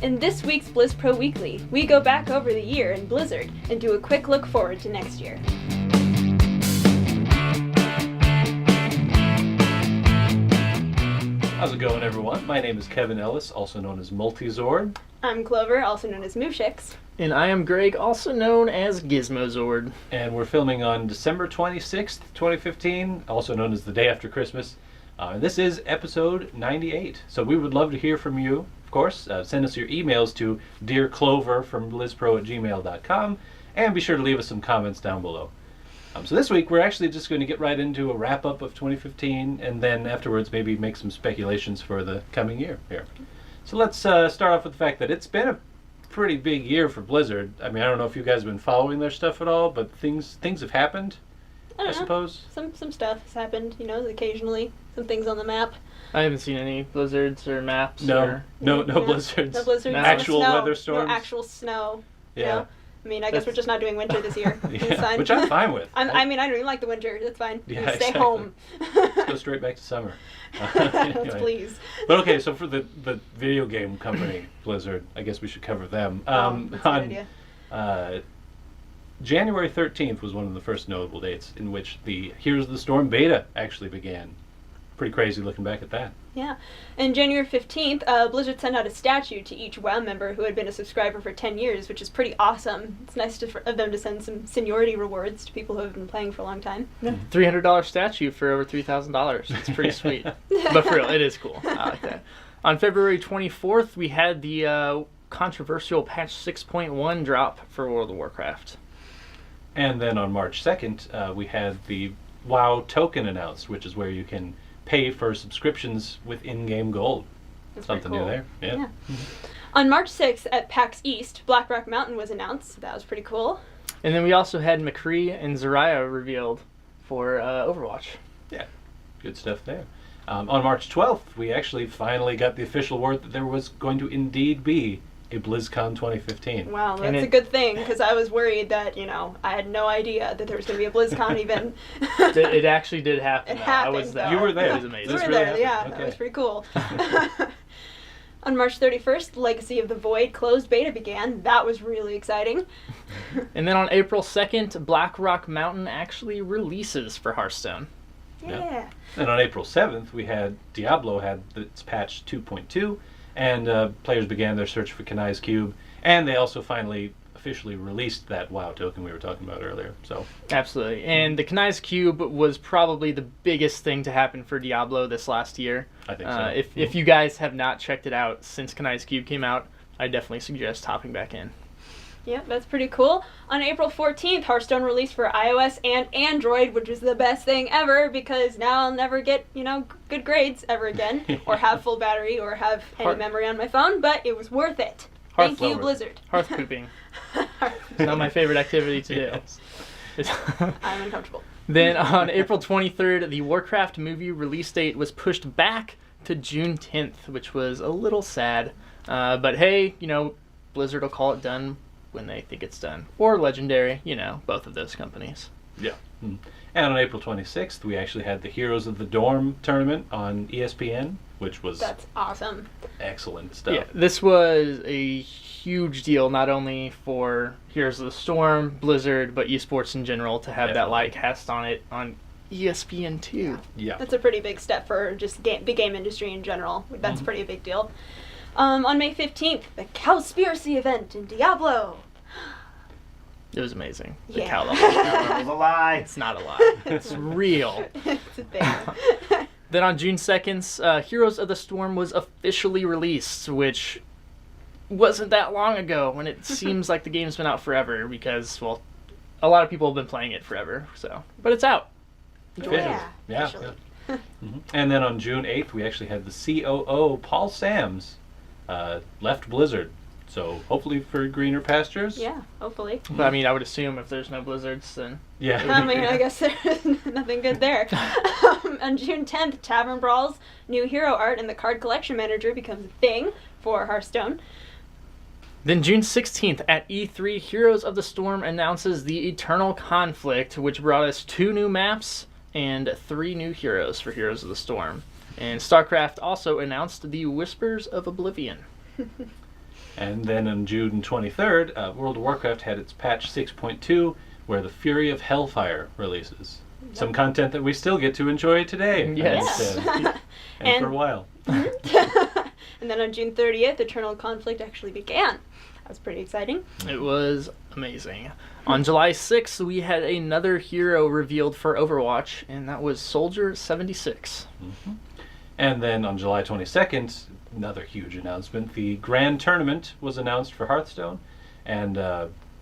In this week's Blizz Pro Weekly, we go back over the year in Blizzard and do a quick look forward to next year. How's it going, everyone? My name is Kevin Ellis, also known as Multizord. I'm Clover, also known as Mooshix. And I am Greg, also known as Gizmozord. And we're filming on December 26th, 2015, also known as the day after Christmas. This is episode 98. So we would love to hear from you, of course. Send us your emails to dearclover@blizzpro@gmail.com, and be sure to leave us some comments down below. So this week we're actually just going to get right into a wrap-up of 2015, and then afterwards maybe make some speculations for the coming year here. So let's start off with the fact that it's been a pretty big year for Blizzard. I mean, I don't know if you guys have been following their stuff at all, but things have happened, I suppose. Some stuff has happened, occasionally. Some things on the map. I haven't seen any blizzards or maps. No blizzards. No blizzards. No. Actual snow. weather storms. No actual snow. Yeah. I mean, I guess we're just not doing winter this year. It's fine. Which I'm fine with. I don't even like the winter. That's fine. Yeah, Stay exactly. home. Let's go straight back to summer. Anyway. Please. But okay, so for the video game company, Blizzard, I guess we should cover them. That's a good idea. January 13th was one of the first notable dates in which the Heroes of the Storm beta actually began. Pretty crazy looking back at that. Yeah. And January 15th, Blizzard sent out a statue to each WoW member who had been a subscriber for 10 years, which is pretty awesome. It's nice of them to send some seniority rewards to people who have been playing for a long time. Yeah. $300 statue for over $3,000. It's pretty sweet. But for real, it is cool. I like that. On February 24th, we had the controversial patch 6.1 drop for World of Warcraft. And then on March 2nd, we had the WoW token announced, which is where you can pay for subscriptions with in-game gold. That's Something pretty cool. new there. Yeah. On March 6th at PAX East, Black Rock Mountain was announced. That was pretty cool. And then we also had McCree and Zarya revealed for Overwatch. Yeah, good stuff there. On March 12th, we actually finally got the official word that there was going to indeed be a BlizzCon 2015. Wow, that's a good thing, because I was worried that, I had no idea that there was going to be a BlizzCon even. It actually did happen. It happened, I was there. though. You were there. It was amazing. You were really there, happened. yeah. Okay. That was pretty cool. On March 31st, Legacy of the Void closed beta began. That was really exciting. And then on April 2nd, Black Rock Mountain actually releases for Hearthstone. Yeah. And on April 7th, we had Diablo had its patch 2.2, and players began their search for Kanai's Cube, and they also finally officially released that WoW token we were talking about earlier. So Absolutely. And the Kanai's Cube was probably the biggest thing to happen for Diablo this last year. I think so. If you guys have not checked it out since Kanai's Cube came out, I definitely suggest hopping back in. Yep, that's pretty cool. On April 14th, Hearthstone released for iOS and Android, which was the best thing ever, because now I'll never get, good grades ever again, or have full battery, or have any memory on my phone, but it was worth it. Thank you, Blizzard. Hearth pooping. It's not my favorite activity to do. Yes. I'm uncomfortable. Then on April 23rd, the Warcraft movie release date was pushed back to June 10th, which was a little sad. But hey, Blizzard will call it done when they think it's done. Or Legendary, both of those companies. Yeah. And on April 26th, we actually had the Heroes of the Dorm tournament on ESPN, which was That's awesome. excellent stuff. Yeah, this was a huge deal, not only for Heroes of the Storm, Blizzard, but esports in general, to have that light cast on it on ESPN too. Yeah. That's a pretty big step for just the game industry in general. That's pretty a big deal. On May 15th, the Cowspiracy event in Diablo. It was amazing. The Yeah. cow level. That was a lie. It's not a lie. It's real. It's a thing. Then on June 2nd, Heroes of the Storm was officially released, which wasn't that long ago, and it seems like the game's been out forever because, well, a lot of people have been playing it forever. But it's out. Yeah. Yeah. Officially. And then on June 8th, we actually had the COO, Paul Sams, left Blizzard. So hopefully for greener pastures. Yeah, hopefully. But I would assume if there's no blizzards, then Yeah. I guess there's nothing good there. On June 10th, Tavern Brawl's new hero art and the card collection manager becomes a thing for Hearthstone. Then June 16th at E3, Heroes of the Storm announces the Eternal Conflict, which brought us 2 new maps and 3 new heroes for Heroes of the Storm. And StarCraft also announced the Whispers of Oblivion. And then on June 23rd, World of Warcraft had its patch 6.2, where the Fury of Hellfire releases. Some content that we still get to enjoy today. Yes. And for a while. And then on June 30th, Eternal Conflict actually began. That was pretty exciting. It was amazing. On July 6th, we had another hero revealed for Overwatch, and that was Soldier 76. Mm-hmm. And then on July 22nd, another huge announcement. The Grand Tournament was announced for Hearthstone, and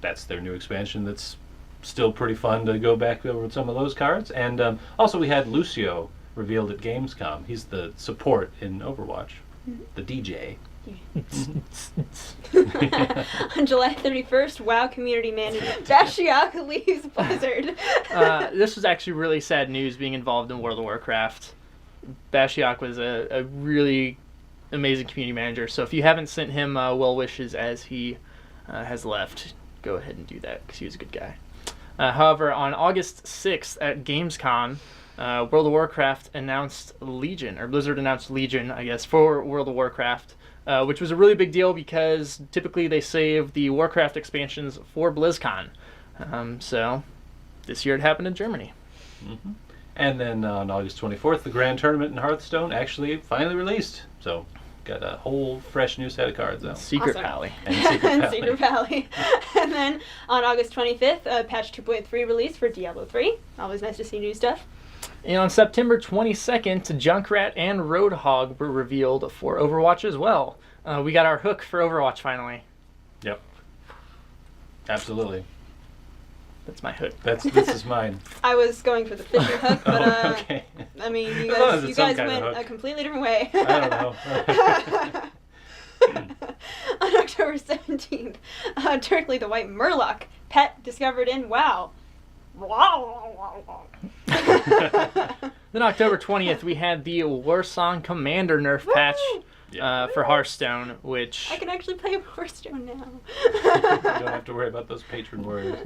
that's their new expansion that's still pretty fun to go back over some of those cards. And also we had Lucio revealed at Gamescom. He's the support in Overwatch, the DJ. On July 31st, WoW community manager Bashiak leaves Blizzard. This was actually really sad news being involved in World of Warcraft. Bashiak was a really amazing community manager, so if you haven't sent him well wishes as he has left, go ahead and do that because he was a good guy. However, on August 6th at Gamescom, World of Warcraft announced Legion, or Blizzard announced Legion, I guess, for World of Warcraft, which was a really big deal because typically they save the Warcraft expansions for BlizzCon. So this year it happened in Germany. Mm-hmm. And then on August 24th, the Grand Tournament in Hearthstone actually finally released. So got a whole fresh new set of cards out. Secret Awesome. Valley. And Secret And Valley. Secret Valley. And then on August 25th, patch 2.3 released for Diablo 3. Always nice to see new stuff. And on September 22nd, Junkrat and Roadhog were revealed for Overwatch as well. We got our hook for Overwatch finally. Yep. Absolutely. That's my hook. This is mine. I was going for the Fisher hook, but Oh, okay. I mean, you As long as guys, it's some kind of went hook. a completely different way. I don't know. On October 17th, Turkley the White Murloc, pet discovered in WoW. Then October 20th, we had the Warsong Commander nerf patch for Hearthstone, which... I can actually play Hearthstone now. You don't have to worry about those patron warriors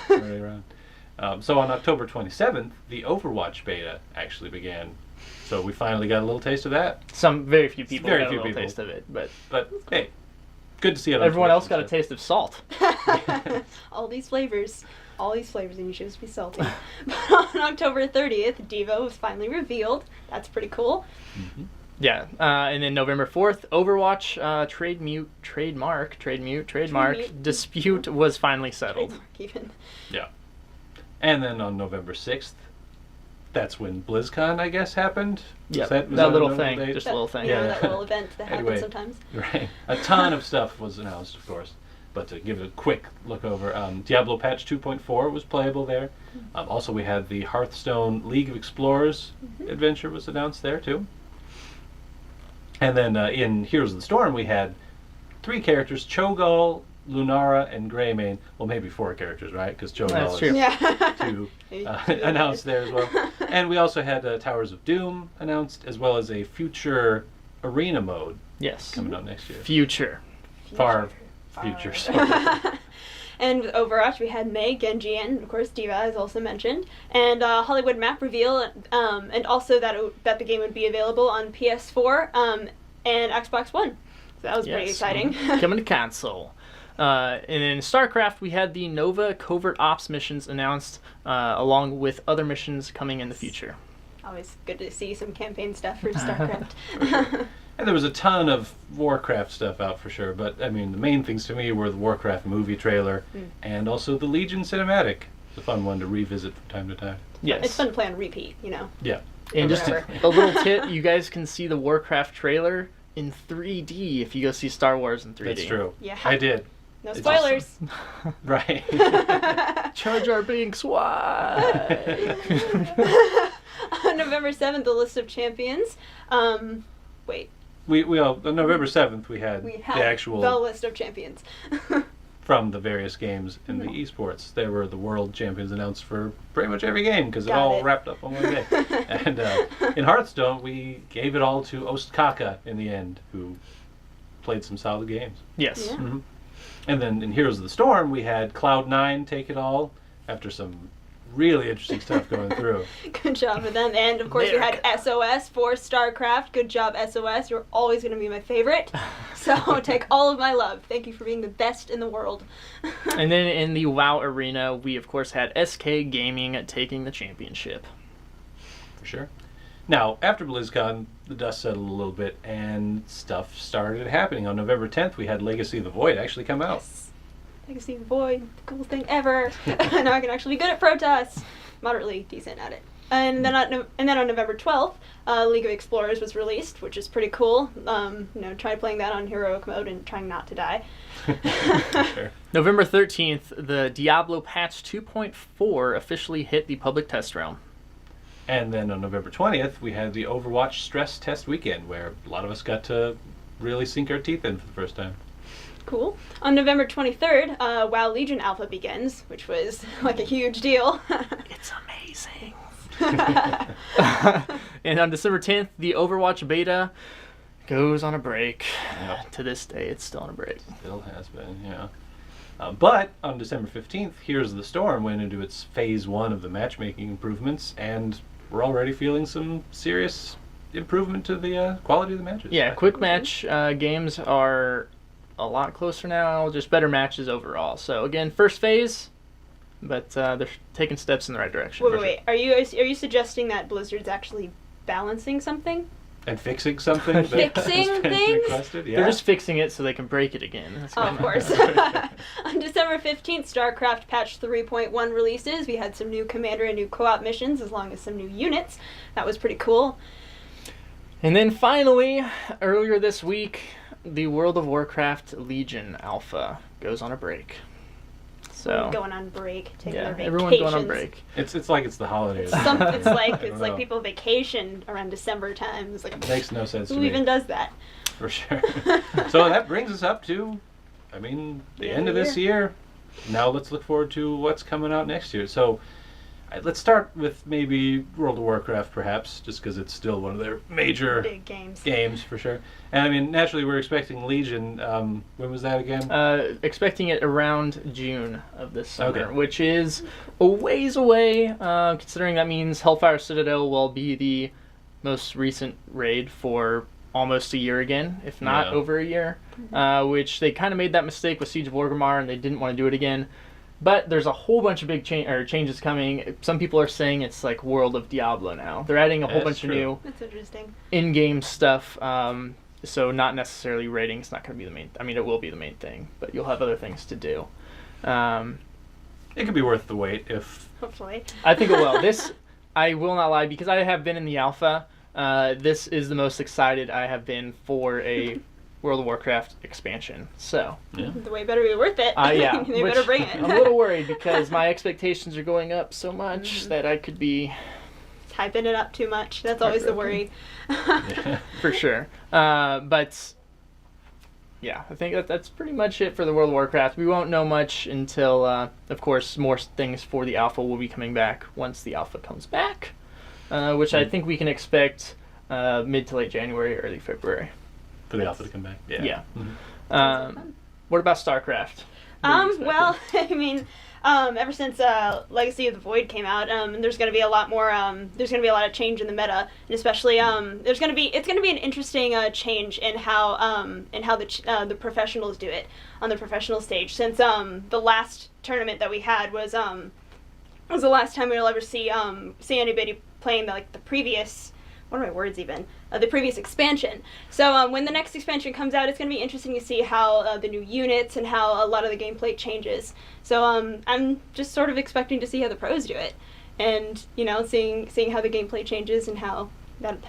running around. So on October 27th, the Overwatch beta actually began. So we finally got a little taste of that. Some very few people Very got a few little people. taste of it, but But hey, good to see it on everyone Twitch else got a and stuff. taste of salt. All these flavors, and you choose to be salty. But on October 30th, Devo was finally revealed. That's pretty cool. Mhm. Yeah, and then November 4th, Overwatch trademark Trade-mute. dispute was finally settled. Trademark even. Yeah. And then on November 6th, that's when BlizzCon, I guess, happened. Yeah, Was that a little notable thing, date? just a little thing. You know, Yeah. that little event that Anyway. happens sometimes. Right. A ton of stuff was announced, of course. But to give it a quick look over, Diablo patch 2.4 was playable there. Also, we had the Hearthstone League of Explorers adventure was announced there, too. And then in Heroes of the Storm, we had 3 characters, Cho'Gall, Lunara, and Greymane. Well, maybe 4 characters, right? Because That's Cho'Gall true. is Yeah. 2 announced there as well. And we also had Towers of Doom announced, as well as a future arena mode Yes. coming up next year. Future. Far future. sorry. And with Overwatch, we had Mei, Genji, and of course Diva, as also mentioned, and Hollywood map reveal, and also that the game would be available on PS4 and Xbox One. So that was pretty Yes. exciting. Coming to console. And in StarCraft, we had the Nova Covert Ops missions announced, along with other missions coming in the future. Always good to see some campaign stuff for StarCraft. And there was a ton of Warcraft stuff out for sure, but I mean the main things to me were the Warcraft movie trailer and also the Legion cinematic. It's a fun one to revisit from time to time. Yes. It's fun to play on repeat, you know. Yeah. And just Forever. a little tip, you guys can see the Warcraft trailer in 3D if you go see Star Wars in 3D. That's true. Yeah. I did. No It's spoilers. Right. Jar Jar Binks, why? On November 7th, the list of champions. Wait. we all on November 7th we had We had the actual the list of champions. from the various games in the esports. There were the world champions announced for pretty much every game because it Got all it. wrapped up on one day. And in Hearthstone, we gave it all to Ostkaka in the end, who played some solid games. Yes. Yeah. And then in Heroes of the Storm, we had Cloud9 take it all after some really interesting stuff going through. Good job for them. And of course, we had America. SOS for StarCraft. Good job, SOS. You're always going to be my favorite. So take all of my love. Thank you for being the best in the world. And then in the WoW arena, we of course had SK Gaming taking the championship. For sure. Now, after BlizzCon, the dust settled a little bit and stuff started happening. On November 10th, we had Legacy of the Void actually come out. Yes. Legacy of the Void, the coolest thing ever. Now I can actually be good at Protoss. Moderately decent at it. And then on November 12th, League of Explorers was released, which is pretty cool. Try playing that on heroic mode and trying not to die. For sure. November 13th, the Diablo patch 2.4 officially hit the public test realm. And then on November 20th, we had the Overwatch stress test weekend, where a lot of us got to really sink our teeth in for the first time. Cool. On November 23rd, WoW Legion Alpha begins, which was like a huge deal. It's amazing. And on December 10th, the Overwatch beta goes on a break. Yep. To this day, it's still on a break. Still has been, yeah. But on December 15th, Heroes of the Storm went into its phase 1 of the matchmaking improvements, and we're already feeling some serious improvement to the quality of the matches. Yeah, quick match games are a lot closer now, just better matches overall. So again, first phase, but they're taking steps in the right direction. Wait. Are you suggesting that Blizzard's actually balancing something? And fixing something that Fixing has been things? requested? Yeah. They're just fixing it so they can break it again. That's Oh, of kinda- course. On December 15th, StarCraft patch 3.1 releases. We had some new commander and new co-op missions, as long as some new units. That was pretty cool. And then finally, earlier this week, the World of Warcraft Legion Alpha goes on a break. So Going on break, taking their yeah, vacations. everyone's going on break. It's like it's the holidays. It's I don't like know. people vacation around December time. It's like, It makes no sense to who me. even does that? For sure. So that brings us up to, the end of this year. Now let's look forward to what's coming out next year. So let's start with maybe World of Warcraft, perhaps, just because it's still one of their major Big games. games, for sure. And naturally, we're expecting Legion. When was that again? Expecting it around June of this summer, Okay. which is a ways away, considering that means Hellfire Citadel will be the most recent raid for almost a year again, if not Yeah. over a year, which they kind of made that mistake with Siege of Orgrimmar, and they didn't want to do it again. But there's a whole bunch of big changes coming. Some people are saying it's like World of Diablo now. They're adding a whole That's bunch true. of new That's interesting. in-game stuff. So not necessarily raiding. It's not going to be the main. I mean, it will be the main thing, but you'll have other things to do. It could be worth the wait if. Hopefully. I think it will. This, I will not lie, because I have been in the alpha. This is the most excited I have been for a World of Warcraft expansion. So, Yeah. The way better be worth it. yeah, They which better bring it. I'm a little worried because my expectations are going up so much that I could be Hyping it up too much. That's always the worry. for sure. But yeah, I think that's pretty much it for the World of Warcraft. We won't know much until, of course, more things for the alpha will be coming back once the alpha comes back, which I think we can expect mid to late January, early February. For the alpha to come back. Yeah. Fun. What about StarCraft? What are you Well, expecting? I mean, ever since Legacy of the Void came out, there's going to be a lot more. There's going to be a lot of change in the meta, and especially it's going to be an interesting change in how the professionals do it on the professional stage. Since the last tournament that we had was the last time we'll ever see anybody playing the previous. What are my words even? The previous expansion. So when the next expansion comes out, it's going to be interesting to see how the new units and how a lot of the gameplay changes. So I'm just sort of expecting to see how the pros do it, and seeing how the gameplay changes and how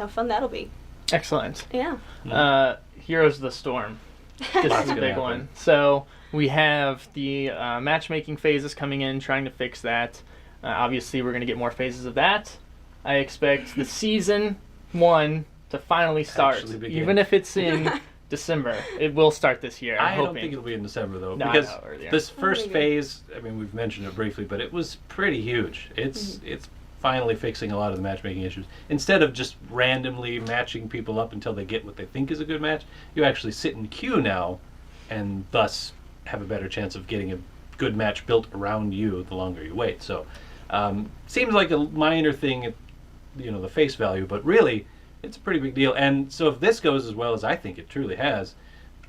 fun that'll be. Excellent. Yeah. Heroes of the Storm. This Lots is a gonna big happen. one. So we have the matchmaking phases coming in, trying to fix that. Obviously, we're going to get more phases of that. I expect the season 1 to finally start, Actually begin. even if it's in December. It will start this year. I'm I don't hoping. think it'll be in December though, No, I because know, earlier. this first Maybe. phase. I mean, we've mentioned it briefly, but it was pretty huge. It's finally fixing a lot of the matchmaking issues. Instead of just randomly matching people up until they get what they think is a good match, you actually sit in queue now, and thus have a better chance of getting a good match built around you the longer you wait. So Seems like a minor thing at the face value, but really it's a pretty big deal. And so if this goes as well as I think it truly has,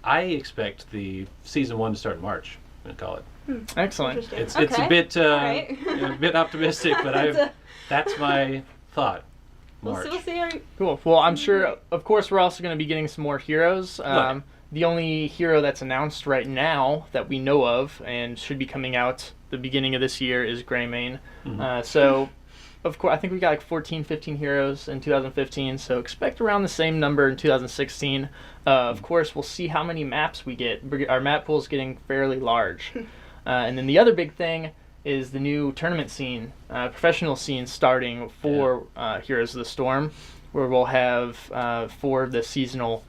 I expect the season 1 to start in March. I'm gonna call it. Excellent. It's Okay. a bit Right. a bit optimistic, but that's my thought. March. We'll see. Cool. Well, I'm sure, of course, we're also going to be getting some more heroes. Right. The only hero that's announced right now that we know of and should be coming out the beginning of this year is Greymane. So, of course, I think we got like 14, 15 heroes in 2015, so expect around the same number in 2016. Of course, we'll see how many maps we get. Our map pool is getting fairly large. And then the other big thing is the new tournament scene, professional scene starting for Heroes of the Storm, where we'll have 4 of the seasonal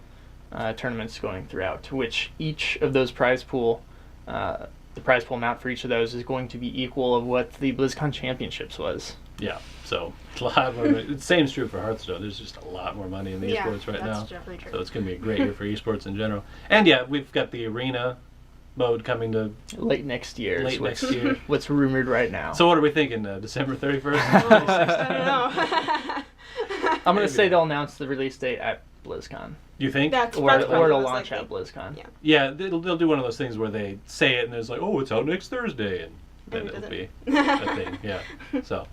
tournaments going throughout, which each of those prize pool, the prize pool amount for each of those is going to be equal of what the BlizzCon Championships was. Yeah, so a lot more. The same is true for Hearthstone. There's just a lot more money in the esports right now. That's definitely true. So it's going to be a great year for esports in general. And yeah, we've got the arena mode coming to Late next year. late next year. What's rumored right now. So what are we thinking? December 31st? I don't know. I'm going to say they'll announce the release date at BlizzCon. You think? That's Or probably it'll most launch likely. at BlizzCon. Yeah. Yeah, they'll do one of those things where they say it and it's like, oh, it's out next Thursday, and then And it it'll be doesn't. a thing. Yeah. So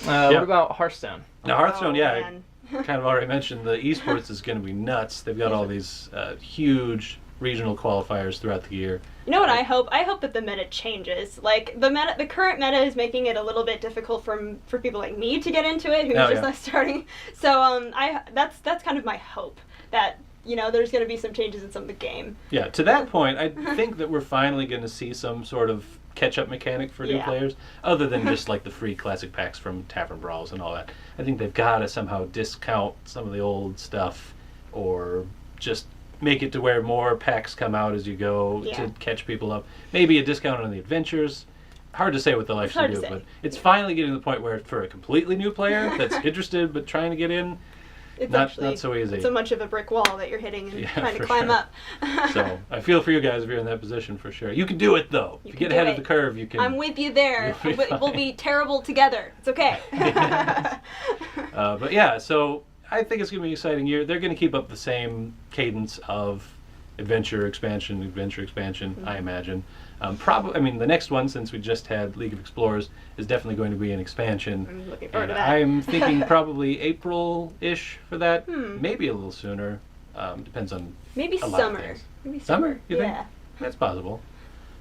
What about Hearthstone? now Hearthstone, Oh, yeah, man. I kind of already mentioned the esports is going to be nuts. They've got all these huge regional qualifiers throughout the year. You know what I hope? I hope that the meta changes. Like the current meta is making it a little bit difficult for people like me to get into it, who's just not starting. So that's kind of my hope that there's going to be some changes in some of the game. Yeah, to that point, I think that we're finally going to see some sort of catch-up mechanic for new Yeah. players, other than just like the free classic packs from Tavern Brawls and all that. I think they've got to somehow discount some of the old stuff, or just make it to where more packs come out as you go Yeah. to catch people up. Maybe a discount on the adventures. Hard to say what they'll actually hard do, to say. but it's finally getting to the point where for a completely new player that's interested but trying to get in, It's not actually so easy. so much of a brick wall that you're hitting and Yeah, trying to for climb sure. up. So I feel for you guys if you're in that position for sure. You can do it though. If you can get do ahead of it. the curve, you can. I'm with you there. You'll be We'll fine. be terrible together. It's okay. But yeah, so I think it's going to be an exciting year. They're going to keep up the same cadence of adventure expansion, Mm-hmm. I imagine. Probably, I mean, the next one, since we just had League of Explorers, is definitely going to be an expansion. I'm looking forward And to that. I'm thinking probably April-ish for that. Hmm. Maybe a little sooner. Depends on Maybe a lot of summer. things. Maybe Summer, you think? Yeah. That's possible.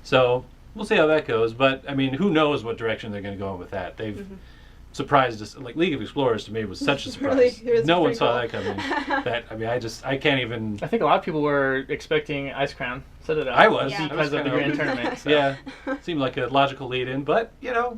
So we'll see how that goes. But I mean, who knows what direction they're going to go in with that? They've Mm-hmm. surprised us. Like League of Explorers to me was such a Really, surprise. it was No one pretty saw cool. that coming. That I mean, I can't even. I think a lot of people were expecting Ice Crown. So did I was. Yeah. because of the kinda Grand hoping. Tournament. So Yeah, seemed like a logical lead-in. But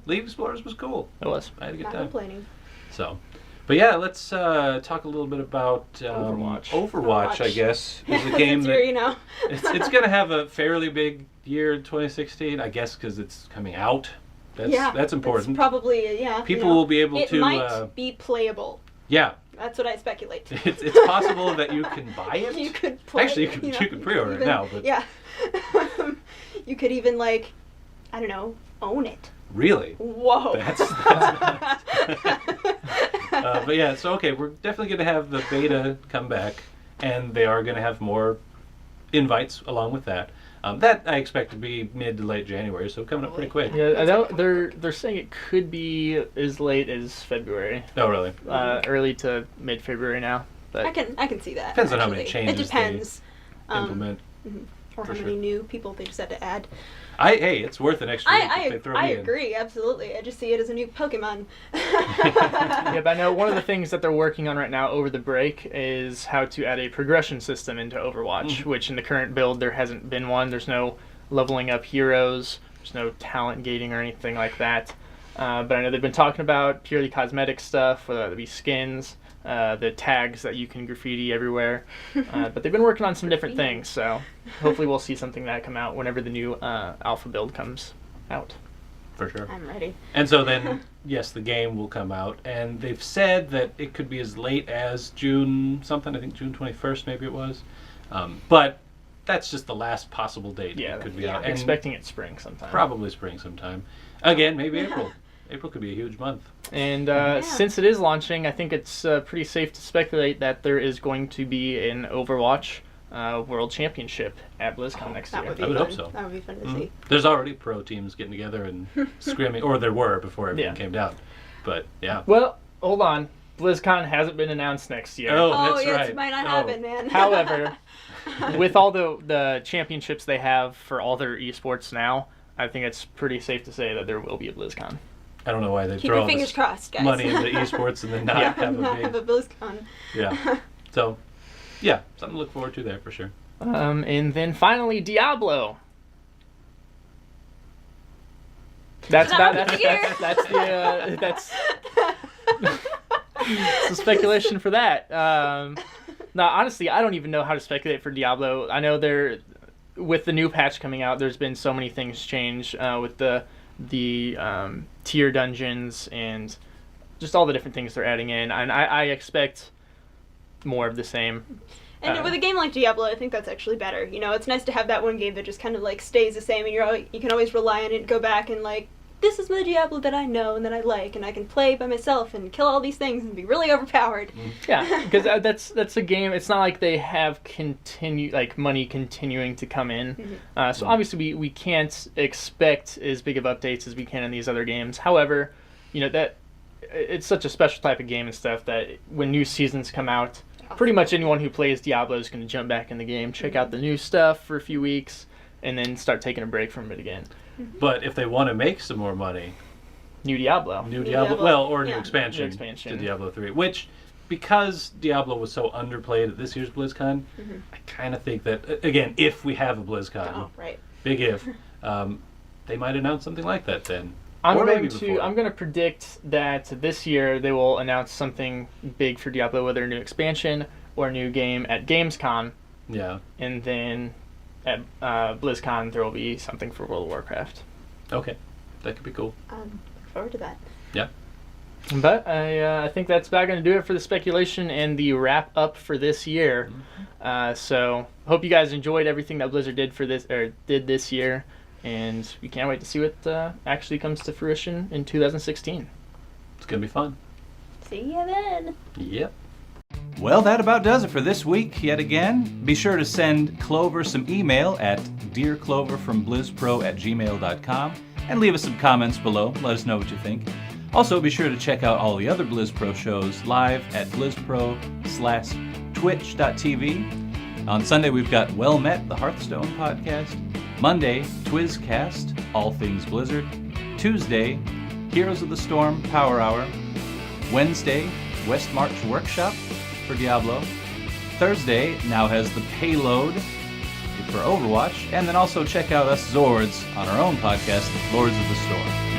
League of Explorers was cool. It was. I had a good Not time. complaining. So, but yeah, let's talk a little bit about Overwatch. Overwatch, I Overwatch. guess, is a game It's that your, it's going to have a fairly big year in 2016, I guess, because it's coming out. That's important. It's probably People will be able it to. might be playable. Yeah, That's what I speculate. it's possible that you can buy it. You could play. Actually, you could pre-order it now, but yeah, you could even I don't know, own it. really, Whoa. that's nuts. But yeah, so okay, we're definitely going to have the beta come back, and they are going to have more invites along with that. That I expect to be mid to late January, so coming up pretty quick. Yeah, I know they're saying it could be as late as February, Oh, really? early to mid February now. But I can see that. Depends on how many actually. changes It depends. Implement. Or for how sure. many new people they just had to add. Hey, it's worth an extra week if they throw I me in. agree, absolutely. I just see it as a new Pokemon. yeah, but I know one of the things that they're working on right now over the break is how to add a progression system into Overwatch, which in the current build there hasn't been one. There's no leveling up heroes. There's no talent gating or anything like that. But I know they've been talking about purely cosmetic stuff, whether that be skins, the tags that you can graffiti everywhere. But they've been working on some different things, so hopefully we'll see something that come out whenever the new alpha build comes out. For sure. I'm ready. And so then, yes, the game will come out, and they've said that it could be as late as June something. I think June 21st, maybe it was. But that's just the last possible date Yeah, it could be yeah. out. And Expecting it spring sometime. probably spring sometime. Again, maybe April. April could be a huge month. And since it is launching, I think it's pretty safe to speculate that there is going to be an Overwatch World Championship at BlizzCon next year. I would hope so. That would be fun to see. There's already pro teams getting together and scrimming, or there were before everything came down. But yeah. Well, hold on. BlizzCon hasn't been announced next year. Oh, Oh, that's yes, right. it might not happen, man. However, with all the championships they have for all their esports now, I think it's pretty safe to say that there will be a BlizzCon. I don't know why they Keep throw your all fingers this crossed, guys. money into esports and then not Yeah. have a Not big... have a BlizzCon. Yeah. So, yeah, something to look forward to there for sure. And then finally, Diablo. That's Not about the year. that's some speculation for that. No, honestly, I don't even know how to speculate for Diablo. I know with the new patch coming out, there's been so many things change with the tier dungeons and just all the different things they're adding in, and I expect more of the same. And with a game like Diablo, I think that's actually better. You know, it's nice to have that one game that just kind of like stays the same, and you can always rely on it, go back and like, this is the Diablo that I know and that I like, and I can play by myself and kill all these things and be really overpowered. Yeah, because that's a game. It's not like they have money continuing to come in. So obviously we can't expect as big of updates as we can in these other games. However, you know that it's such a special type of game and stuff that when new seasons come out, pretty much anyone who plays Diablo is going to jump back in the game, check out the new stuff for a few weeks, and then start taking a break from it again. But if they want to make some more money, New Diablo, new Diablo, Diablo, well, or yeah. new expansion to Diablo 3, which, because Diablo was so underplayed at this year's BlizzCon, I kind of think that, again, if we have a BlizzCon, Oh, right. big if, they might announce something like that then. I'm Or maybe going before. to predict that this year they will announce something big for Diablo, whether a new expansion or a new game at Gamescom, Yeah. and then at BlizzCon there will be something for World of Warcraft. Okay. That could be cool. Look forward to that. Yeah. But I think that's about going to do it for the speculation and the wrap up for this year. So hope you guys enjoyed everything that Blizzard did this year, and we can't wait to see what actually comes to fruition in 2016. It's going to be fun. See ya then. Yep. Well, that about does it for this week yet again. Be sure to send Clover some email at dearcloverfromblizzpro@gmail.com and leave us some comments below. Let us know what you think. Also, be sure to check out all the other BlizzPro shows live at blizzpro/twitch.tv. On Sunday, we've got Well Met, the Hearthstone podcast. Monday, Twizcast, all things Blizzard. Tuesday, Heroes of the Storm Power Hour. Wednesday, West March Workshop for Diablo. Thursday now has the Payload for Overwatch. And then also check out us Zords on our own podcast, Lords of the Storm.